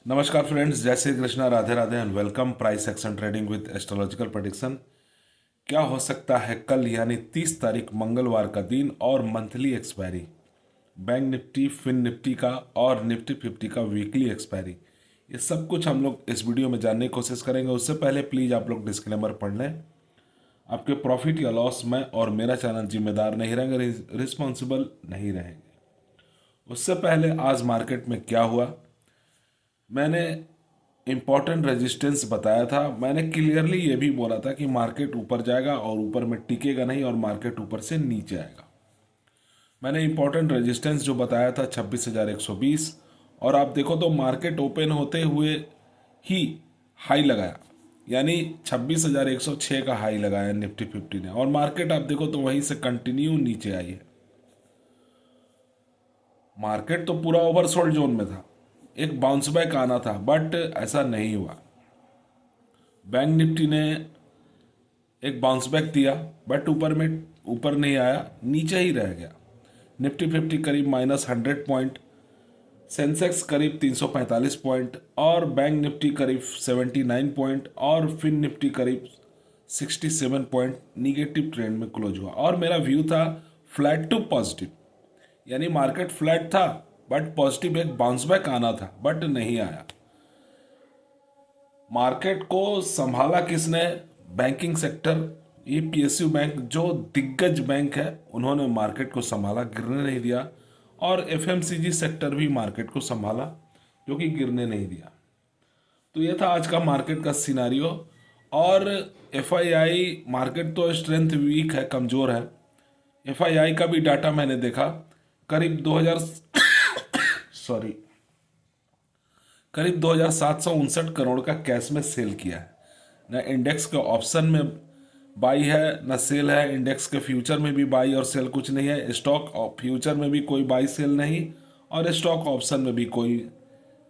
नमस्कार फ्रेंड्स, जय Shri Krishna, Radhe Radhe and welcome price action trading with astrological prediction. क्या हो सकता है कल यानी 30 तारीख मंगलवार का दिन और monthly expiry, bank Nifty, Fin Nifty का और निफ्टी 50 का वीकली एक्सपायरी, ये सब कुछ हम लोग इस वीडियो में जानने की कोशिश करेंगे। उससे पहले प्लीज़ आप लोग डिस्क्लेमर पढ़ लें। आपके प्रॉफिट या लॉस में और मेरा चैनल जिम्मेदार नहीं रहेंगे, रिस्पॉन्सिबल नहीं रहेंगे। उससे पहले आज मार्केट में क्या हुआ, मैंने इम्पॉर्टेंट रेजिस्टेंस बताया था। मैंने क्लियरली ये भी बोला था कि मार्केट ऊपर जाएगा और ऊपर में टिकेगा नहीं और मार्केट ऊपर से नीचे आएगा। मैंने इम्पॉर्टेंट रेजिस्टेंस जो बताया था 26,120, और आप देखो तो मार्केट ओपन होते हुए ही हाई लगाया, यानी 26,106 का हाई लगाया निफ्टी 50 ने, और मार्केट आप देखो तो वहीं से कंटिन्यू नीचे आई है। मार्केट तो पूरा ओवरसोल्ड जोन में था, एक बाउंस बैक आना था, बट ऐसा नहीं हुआ। बैंक निफ्टी ने एक बाउंस बैक दिया, बट ऊपर नहीं आया, नीचे ही रह गया। निफ्टी 50 करीब -100 पॉइंट, सेंसेक्स करीब 345 पॉइंट और बैंक निफ्टी करीब 79 पॉइंट और फिन निफ्टी करीब 67 पॉइंट निगेटिव ट्रेंड में क्लोज हुआ। और मेरा व्यू था फ्लैट टू पॉजिटिव, यानी मार्केट फ्लैट था बट पॉजिटिव एक बाउंस बैक आना था, बट नहीं आया। मार्केट को संभाला किसने? Banking sector. ये पीएसयू बैंक जो दिग्गज बैंक है, उन्होंने मार्केट को संभाला, गिरने नहीं दिया। और एफएमसीजी सेक्टर भी मार्केट को संभाला, जो कि गिरने नहीं दिया। तो ये था आज का मार्केट का सिनारियो। और एफआईआई मार्केट तो स्ट्रेंथ वीक है, कमज़ोर है। एफआईआई का भी डाटा मैंने देखा, करीब 2000 सॉरी करीब 2,759 करोड़ का कैश में सेल किया है। न इंडेक्स के ऑप्शन में बाई है न सेल है, इंडेक्स के फ्यूचर में भी बाई और सेल कुछ नहीं है, स्टॉक फ्यूचर में भी कोई बाई सेल नहीं और स्टॉक ऑप्शन में भी कोई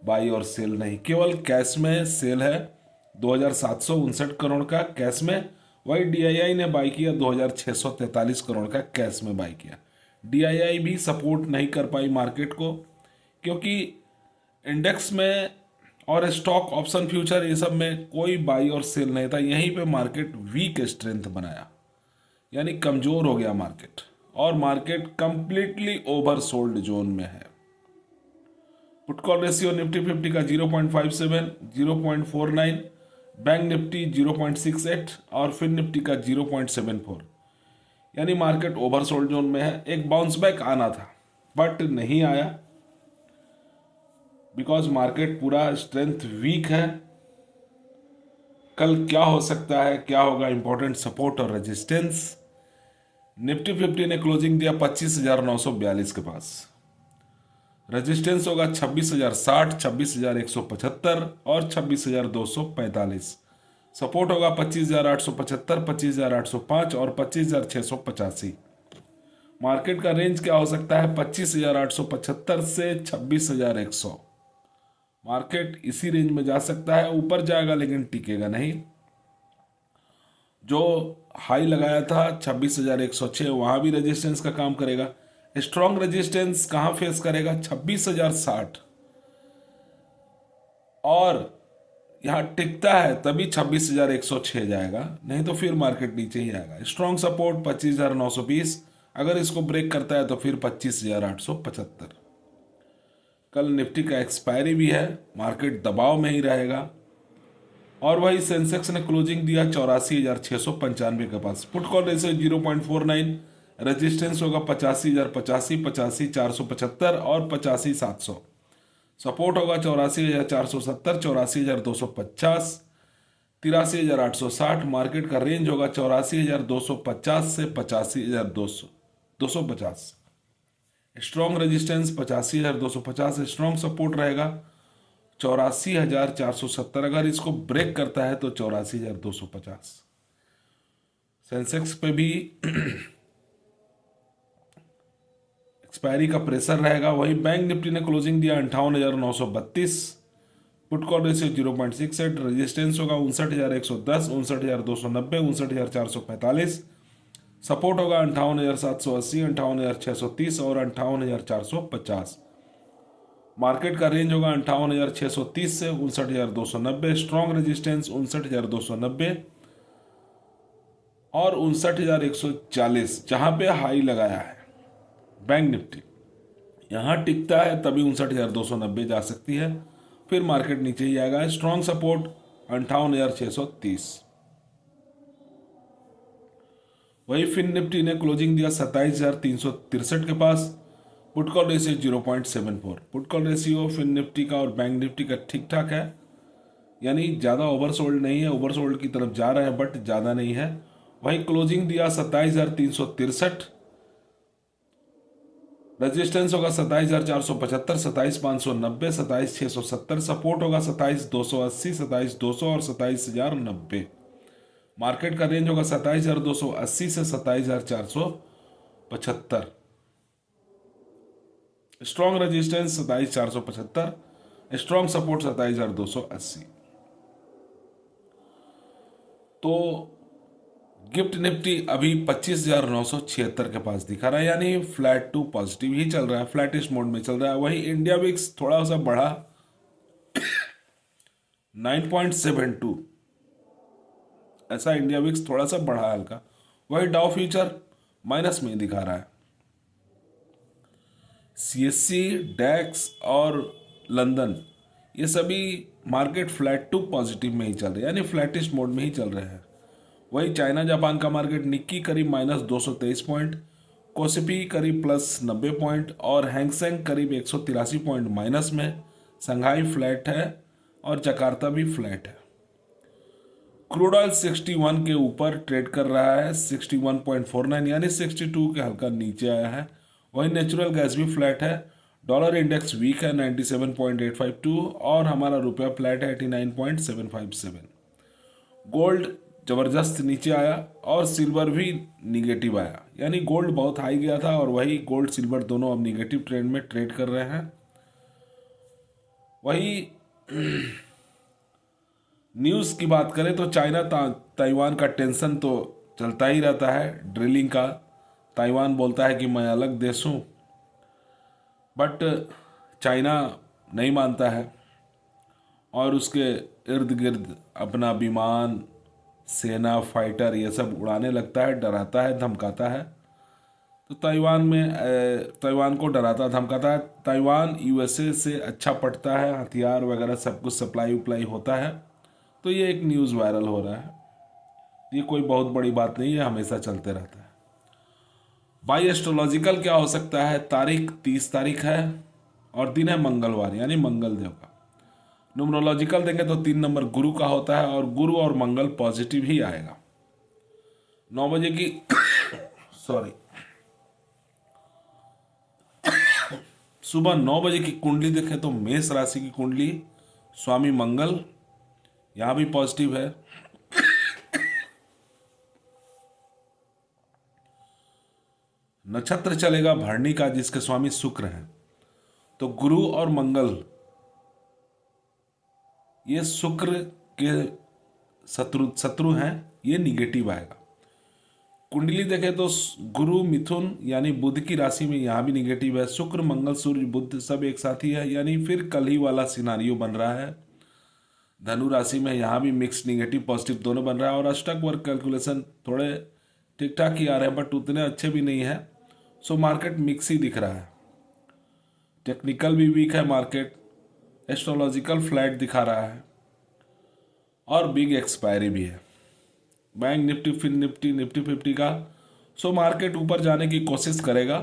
बाई और सेल नहीं, केवल कैश में सेल है। 2,759 करोड़ का कैश में। वही डीआईआई ने बाई किया, 2,643 करोड़ का कैश में बाई किया। डीआईआई भी सपोर्ट नहीं कर पाई मार्केट को, क्योंकि इंडेक्स में और स्टॉक ऑप्शन फ्यूचर ये सब में कोई बाई और सेल नहीं था। यहीं पे मार्केट वीक स्ट्रेंथ बनाया, यानी कमजोर हो गया मार्केट, और मार्केट कंप्लीटली ओवरसोल्ड जोन में है। पुट कॉल रेशियो निफ्टी 50 का 0.57, 0.49, बैंक निफ्टी 0.68 और फिन निफ्टी का 0.74, यानी मार्केट ओवरसोल्ड जोन में है। एक बाउंस बैक आना था बट नहीं आया, बिकॉज मार्केट पूरा स्ट्रेंथ वीक है। कल क्या हो सकता है, क्या होगा, इंपॉर्टेंट सपोर्ट और रेजिस्टेंस। निफ्टी 50 ने क्लोजिंग दिया 25,942 के पास। रेजिस्टेंस होगा 26,060, 26,175 और 26,245। सपोर्ट होगा 25,875, 25,805 और 25,685। मार्केट का रेंज क्या हो सकता है? 25,875 से 26,100। मार्केट इसी रेंज में जा सकता है, ऊपर जाएगा लेकिन टिकेगा नहीं। जो हाई लगाया था 26,106, वहां भी रेजिस्टेंस का काम करेगा। स्ट्रॉन्ग रेजिस्टेंस कहां फेस करेगा? 26,060, और यहां टिकता है तभी 26,106 जाएगा, नहीं तो फिर मार्केट नीचे ही आएगा। स्ट्रॉन्ग सपोर्ट 25,920, अगर इसको ब्रेक करता है तो फिर 25,875। कल निफ्टी का एक्सपायरी भी है, मार्केट दबाव में ही रहेगा। और वही सेंसेक्स ने क्लोजिंग दिया 84,695 के पास। पुट कॉल रेशियो 0.49, रेजिस्टेंस होगा 85,085, 85,475 और 85,700। सपोर्ट होगा 84,470, 84,250, 83,860। मार्केट का रेंज होगा 84,250 से 85,250। स्ट्रॉन्ग रेजिस्टेंस 85,250, स्ट्रॉन्ग सपोर्ट रहेगा 84,470। अगर इसको ब्रेक करता है तो 84,250। सेंसेक्स पे भी एक्सपायरी का प्रेशर रहेगा। वही बैंक निफ्टी ने क्लोजिंग दिया 58,932, पुट कॉल रेशियो 0.68, रेजिस्टेंस होगा 59,110, 59,290, 59,445। सपोर्ट होगा 58,780, 58,630 और 58,450। मार्केट का रेंज होगा 58,630 से 59,290। स्ट्रॉन्ग रेजिस्टेंस 59,290 और 59,140 जहां पे हाई लगाया है बैंक निफ्टी, यहाँ टिकता है तभी 59,290 जा सकती है, फिर मार्केट नीचे ही आएगा। Strong support 58,630। वही फिन निफ्टी ने क्लोजिंग दिया 27,363 के पास। Put call ratio 0.74। Put call ratio fin Nifty का और बैंक निफ्टी का ठीक ठाक है, यानी ज़्यादा ओवरसोल्ड नहीं है, ओवरसोल्ड की तरफ जा रहे हैं बट ज़्यादा नहीं है। वही क्लोजिंग दिया 27,363। रेजिस्टेंस होगा 27,475, 27,590, 27,670। सपोर्ट होगा 27,280, 27,200 और 27,090। मार्केट का रेंज होगा 27,280 से 27,475। Strong resistance 27,475, strong support 27,280। तो गिफ्ट निफ्टी अभी 25,976 के पास दिखा रहा है, यानी फ्लैट टू पॉजिटिव ही चल रहा है, फ्लैटिश मोड में चल रहा है। वही इंडिया विक्स थोड़ा सा बढ़ा 9.72, ऐसा इंडिया विक्स थोड़ा सा बढ़ा हल्का। वही डाउ फ्यूचर माइनस में दिखा रहा है। सीएससी, डैक्स और लंदन ये सभी मार्केट फ्लैट टू पॉजिटिव में ही चल रहे हैं, यानी फ्लैटिश मोड में ही चल रहे हैं। वही चाइना जापान का मार्केट निक्की करीब -223 पॉइंट, कोसिपी करीब +90 पॉइंट और हैंगसेंग करीब 183 पॉइंट माइनस में। संघाई फ्लैट है और जकार्ता भी फ्लैट है। क्रूड ऑयल 61 के ऊपर ट्रेड कर रहा है, 61.49 यानी 62 के हल्का नीचे आया है। वही नेचुरल गैस भी फ्लैट है। डॉलर इंडेक्स वीक है 97.852 और हमारा रुपया फ्लैट है 89.757। गोल्ड जबरदस्त नीचे आया और सिल्वर भी निगेटिव आया, यानी गोल्ड बहुत हाई गया था और वही गोल्ड सिल्वर दोनों अब निगेटिव ट्रेंड में ट्रेड कर रहे हैं। वही न्यूज़ की बात करें तो चाइना ताइवान का टेंशन तो चलता ही रहता है, ड्रिलिंग का। ताइवान बोलता है कि मैं अलग देश हूँ, बट चाइना नहीं मानता है और उसके इर्द गिर्द अपना विमान, सेना, फाइटर ये सब उड़ाने लगता है, डराता है, धमकाता है। तो ताइवान को डराता धमकाता है। ताइवान यूएसए से अच्छा पटता है, हथियार वगैरह सब कुछ सप्लाई उप्लाई होता है। तो ये एक न्यूज़ वायरल हो रहा है, ये कोई बहुत बड़ी बात नहीं है, हमेशा चलते रहता है। बाई एस्ट्रोलॉजिकल क्या हो सकता है, तारीख 30 तारीख है और दिन है मंगलवार, यानी मंगल देव का। न्यूमरोलॉजिकल देंगे तो 3 नंबर गुरु का होता है और गुरु और मंगल पॉजिटिव ही आएगा। 9 बजे की सॉरी सुबह 9 बजे की कुंडली देखें तो मेष राशि की कुंडली, स्वामी मंगल यहाँ भी पॉजिटिव है। नक्षत्र चलेगा भरणी का जिसके स्वामी शुक्र हैं। तो गुरु और मंगल ये शुक्र के शत्रु हैं, ये निगेटिव आएगा। कुंडली देखें तो गुरु मिथुन यानी बुध की राशि में यहाँ भी निगेटिव है। शुक्र मंगल सूर्य बुध सब एक साथ ही है, यानी फिर कल ही वाला सिनारियो बन रहा है। धनु राशि में यहाँ भी मिक्स निगेटिव पॉजिटिव दोनों बन रहा है और अष्टक वर्ग कैलकुलेशन थोड़े ठीक ठाक ही आ रहे हैं बट उतने अच्छे भी नहीं है। सो मार्केट मिक्स ही दिख रहा है। टेक्निकल भी वीक है मार्केट, एस्ट्रोलॉजिकल फ्लैट दिखा रहा है और बिग एक्सपायरी भी है। Bank Nifty, Fin Nifty, Nifty 50 का। सो मार्केट ऊपर जाने की कोशिश करेगा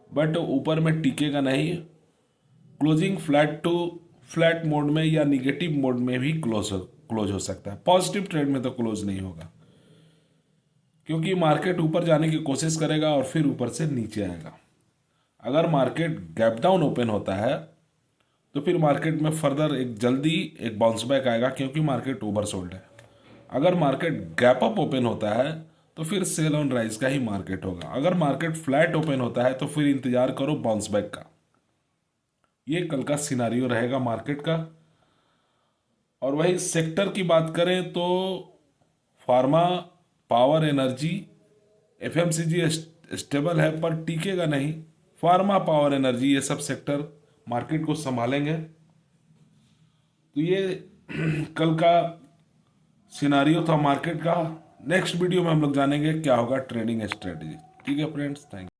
बट ऊपर में टिकेगा नहीं। Closing flat to flat mode में या निगेटिव मोड में भी क्लोज हो सकता है। पॉजिटिव ट्रेड में तो क्लोज नहीं होगा क्योंकि मार्केट ऊपर जाने की कोशिश करेगा और फिर ऊपर से नीचे आएगा। अगर मार्केट गैप डाउन ओपन होता है तो फिर मार्केट में फर्दर जल्दी एक बाउंस बैक आएगा क्योंकि मार्केट ओवरसोल्ड है। अगर मार्केट गैप अप ओपन होता है तो फिर सेल ऑन राइज का ही मार्केट होगा। अगर मार्केट फ्लैट ओपन होता है तो फिर इंतजार करो बाउंस बैक का। ये कल का सिनारियो रहेगा मार्केट का। और वही सेक्टर की बात करें तो pharma, power, energy, FMCG stable है पर टिकेगा नहीं। फार्मा, पावर, एनर्जी ये सब सेक्टर मार्केट को संभालेंगे। तो ये कल का सिनारियो था मार्केट का। नेक्स्ट वीडियो में हम लोग जानेंगे क्या होगा ट्रेडिंग स्ट्रेटजी। ठीक है फ्रेंड्स, थैंक यू।